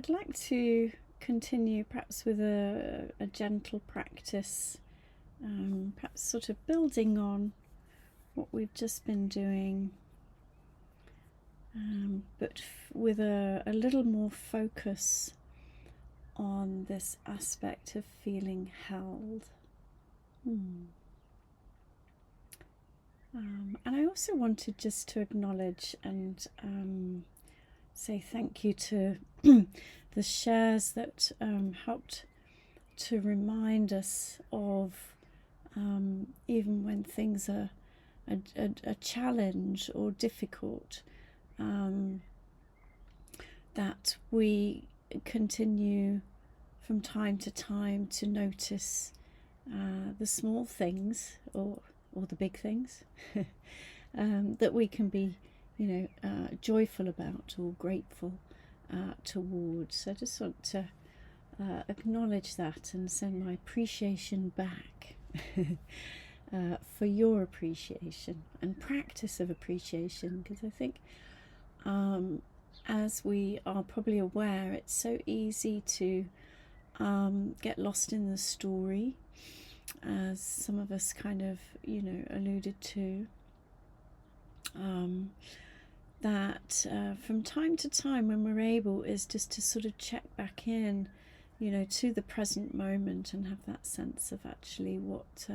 I'd like to continue perhaps with a gentle practice, perhaps sort of building on what we've just been doing, but with a little more focus on this aspect of feeling held. And I also wanted just to acknowledge and say thank you to the shares that helped to remind us of, even when things are a challenge or difficult, that we continue from time to time to notice the small things or the big things that we can be, joyful about or grateful towards. So I just want to acknowledge that and send my appreciation back for your appreciation and practice of appreciation, because I think as we are probably aware, it's so easy to get lost in the story, as some of us kind of alluded to, that from time to time, when we're able, is just to sort of check back in to the present moment and have that sense of actually what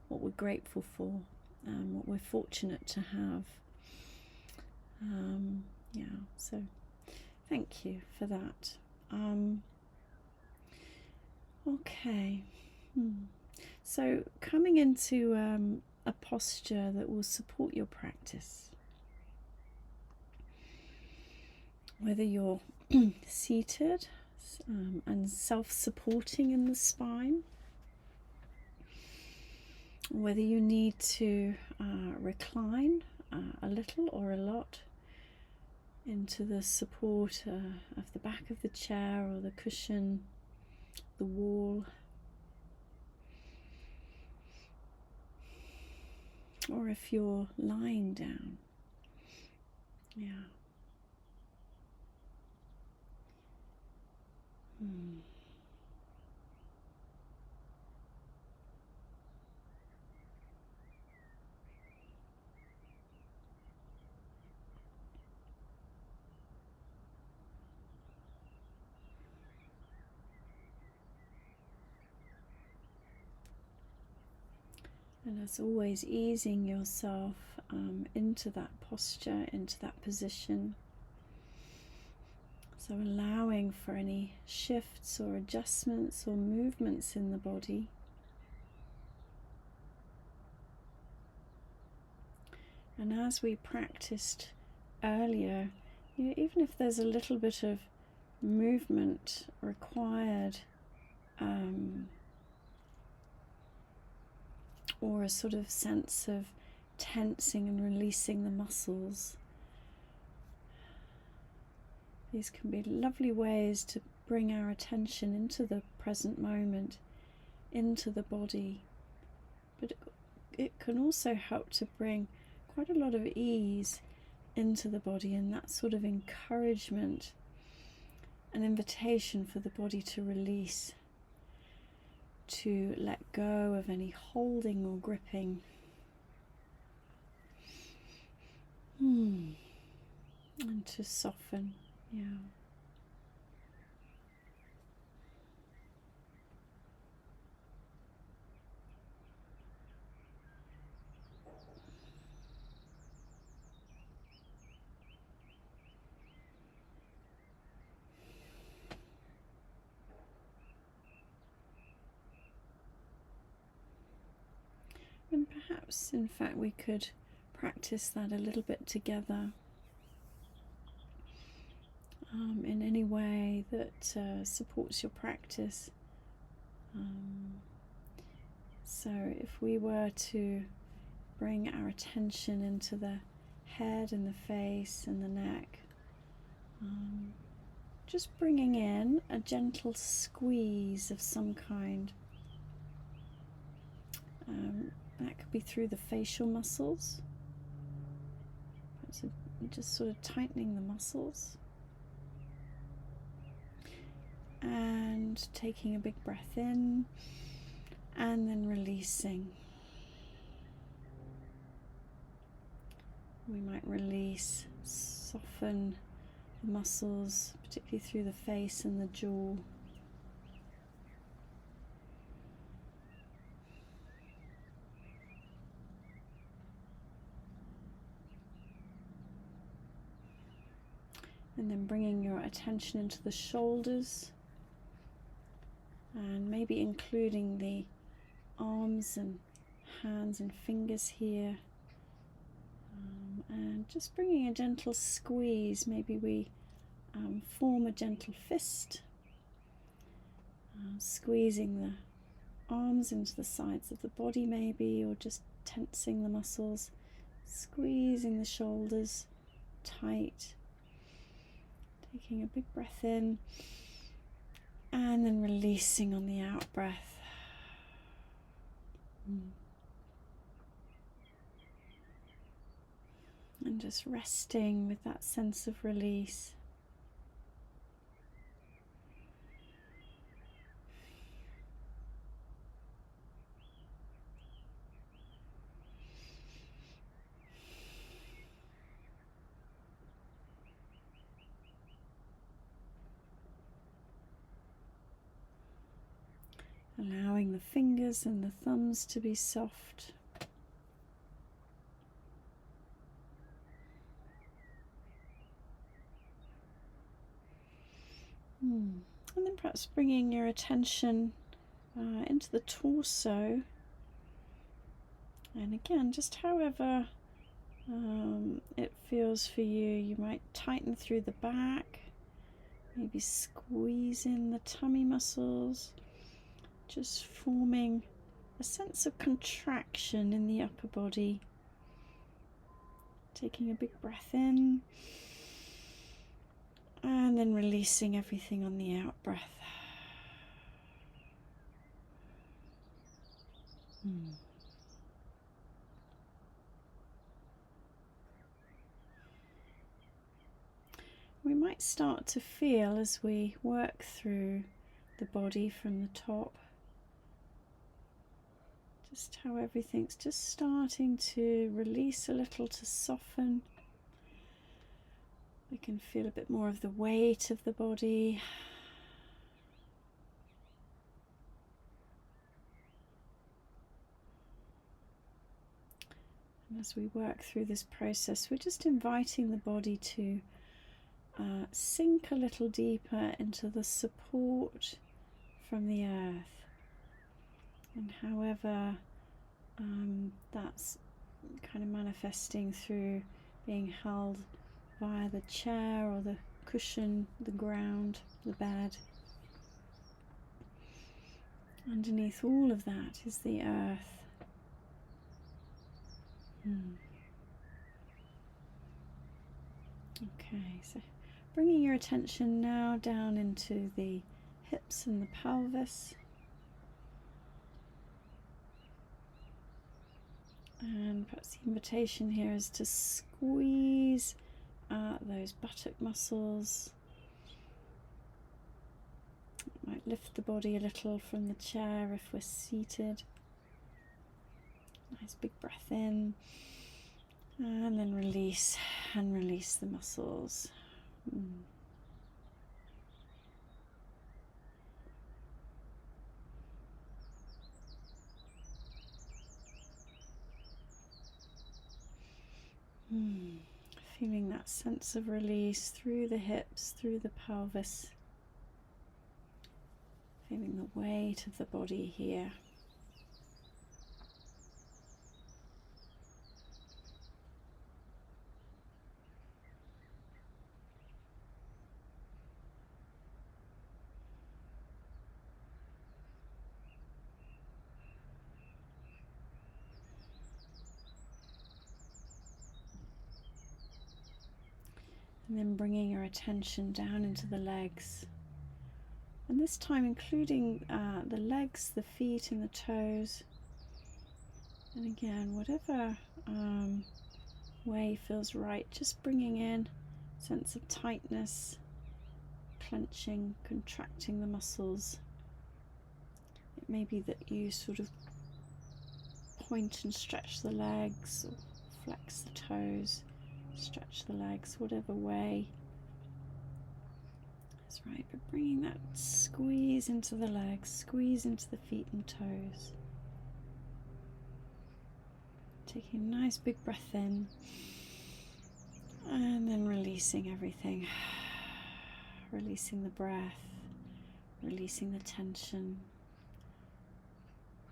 we're grateful for, what we're fortunate to have. So thank you for that. Okay. So coming into a posture that will support your practice, whether you're seated and self-supporting in the spine, whether you need to recline a little or a lot into the support of the back of the chair or the cushion, the wall, or if you're lying down. And as always, easing yourself into that posture, into that position. So allowing for any shifts or adjustments or movements in the body. And as we practiced earlier, even if there's a little bit of movement required, or a sort of sense of tensing and releasing the muscles, these can be lovely ways to bring our attention into the present moment, into the body. But it can also help to bring quite a lot of ease into the body, and that sort of encouragement, an invitation for the body to release, to let go of any holding or gripping. And to soften. And perhaps, in fact, we could practice that a little bit together, in any way that supports your practice. So if we were to bring our attention into the head and the face and the neck, just bringing in a gentle squeeze of some kind. That could be through the facial muscles, just sort of tightening the muscles. And taking a big breath in and then releasing. We might release, soften the muscles, particularly through the face and the jaw. And then bringing your attention into the shoulders, and maybe including the arms and hands and fingers here. And just bringing a gentle squeeze. Maybe we form a gentle fist, squeezing the arms into the sides of the body maybe, or just tensing the muscles, squeezing the shoulders tight. Taking a big breath in and then releasing on the out breath. And just resting with that sense of release. Allowing the fingers and the thumbs to be soft. And then perhaps bringing your attention into the torso. And again, just however it feels for you. You might tighten through the back, maybe squeeze in the tummy muscles, just forming a sense of contraction in the upper body. Taking a big breath in and then releasing everything on the out breath. We might start to feel, as we work through the body from the top, just how everything's just starting to release a little, to soften. We can feel a bit more of the weight of the body. And as we work through this process, we're just inviting the body to sink a little deeper into the support from the earth. And however that's kind of manifesting through being held via the chair or the cushion, the ground, the bed. Underneath all of that is the earth. Okay, so bringing your attention now down into the hips and the pelvis. And perhaps the invitation here is to squeeze those buttock muscles. Might lift the body a little from the chair if we're seated. Nice big breath in. And then release, and release the muscles. Feeling that sense of release through the hips, through the pelvis. Feeling the weight of the body here. And then bringing your attention down into the legs. And this time including the legs, the feet and the toes. And again, whatever way feels right, just bringing in a sense of tightness, clenching, contracting the muscles. It may be that you sort of point and stretch the legs, or flex the toes, stretch the legs, whatever way is right, but bringing that squeeze into the legs, squeeze into the feet and toes. Taking a nice big breath in and then releasing everything. Releasing the breath, releasing the tension,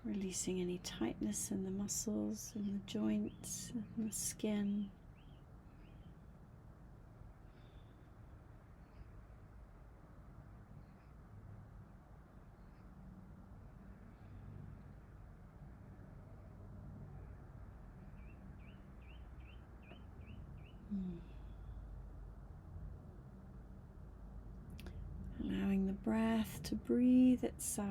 releasing any tightness in the muscles, in the joints, in the skin. Allowing the breath to breathe itself.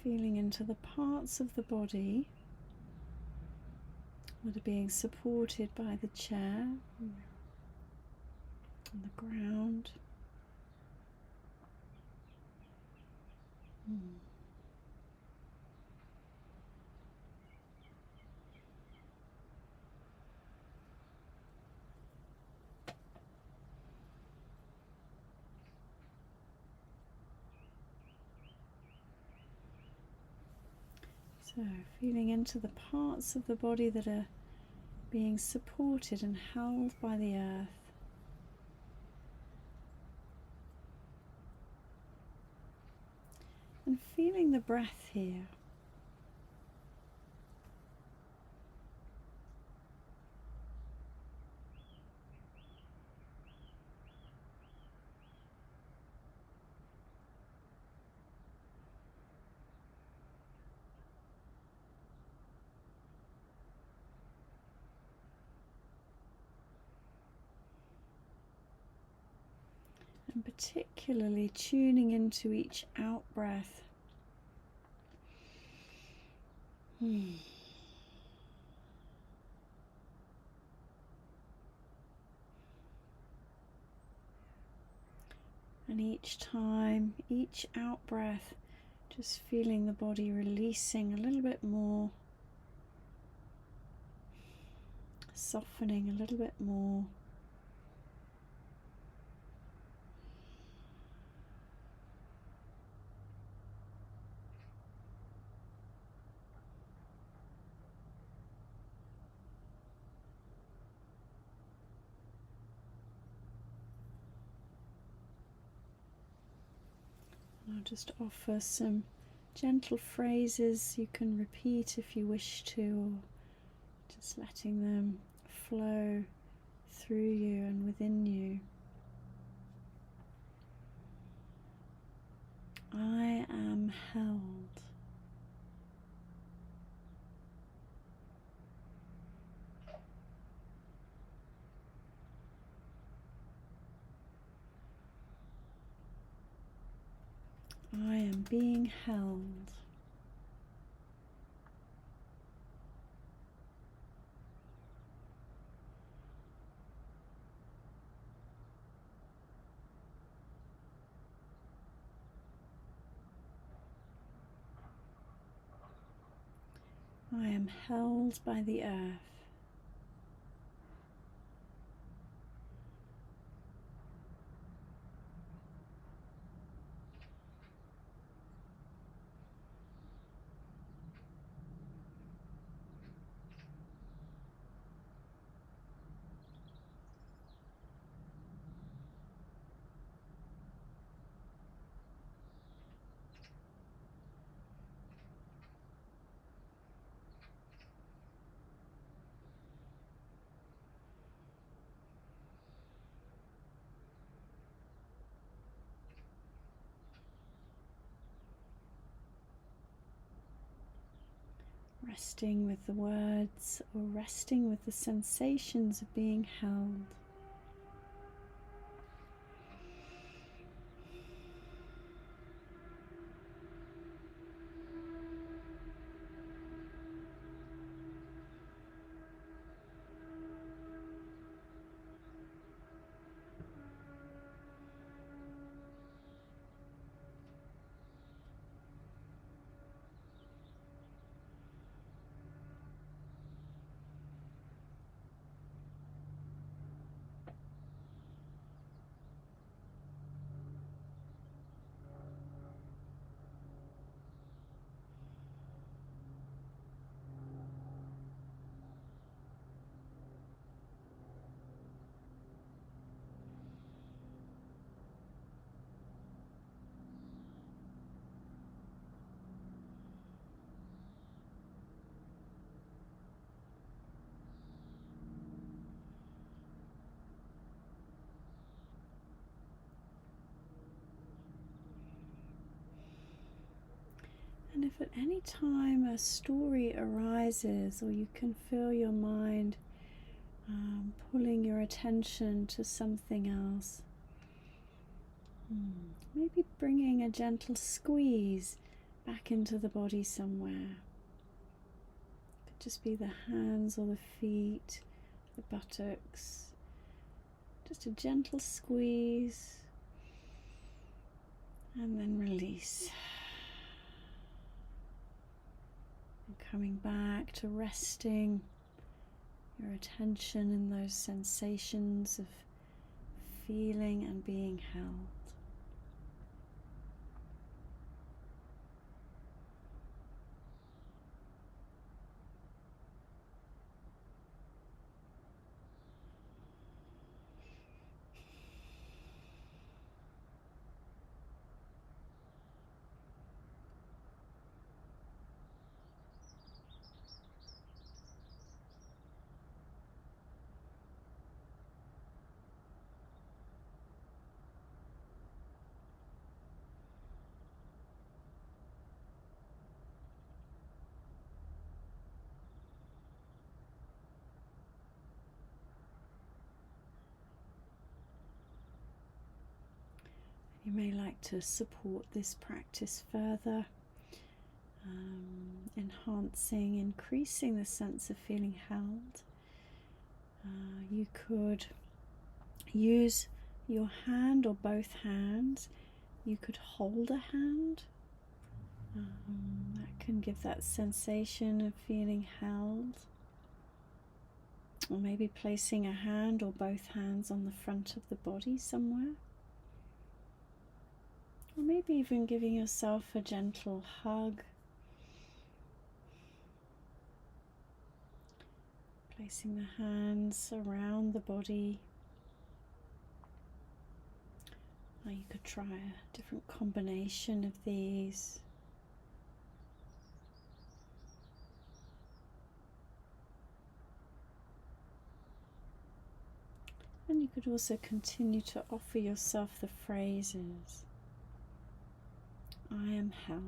Feeling into the parts of the body that are being supported by the chair and the ground. So, feeling into the parts of the body that are being supported and held by the earth. And feeling the breath here. And particularly tuning into each out breath. And each time, each out breath, just feeling the body releasing a little bit more, softening a little bit more. I'll just offer some gentle phrases you can repeat if you wish to, or just letting them flow through you and within you. I am held. I am being held. I am held by the earth. Resting with the words or resting with the sensations of being held. And if at any time a story arises, or you can feel your mind pulling your attention to something else, maybe bringing a gentle squeeze back into the body somewhere. It could just be the hands or the feet, the buttocks. Just a gentle squeeze and then release. And coming back to resting your attention in those sensations of feeling and being held. You may like to support this practice further, enhancing, increasing the sense of feeling held. You could use your hand or both hands. You could hold a hand. That can give that sensation of feeling held. Or maybe placing a hand or both hands on the front of the body somewhere. Or maybe even giving yourself a gentle hug. Placing the hands around the body. Or you could try a different combination of these. And you could also continue to offer yourself the phrases, I am held.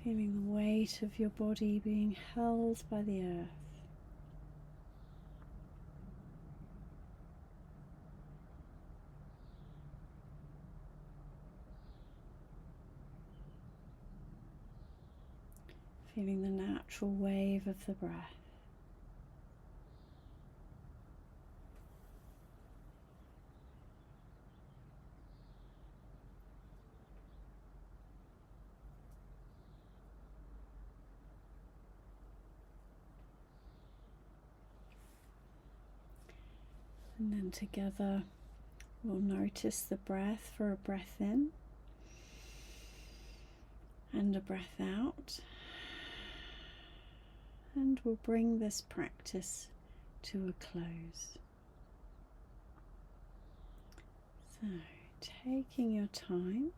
Feeling the weight of your body being held by the earth. Feeling the natural wave of the breath. And then together we'll notice the breath for a breath in and a breath out. And we'll bring this practice to a close. So, taking your time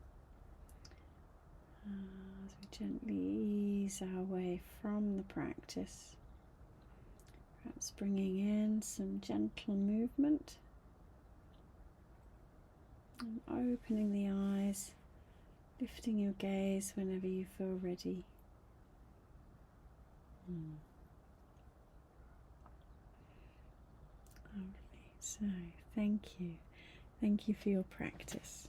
as we gently ease our way from the practice. Perhaps bringing in some gentle movement and opening the eyes, lifting your gaze whenever you feel ready. Lovely. So, thank you. Thank you for your practice.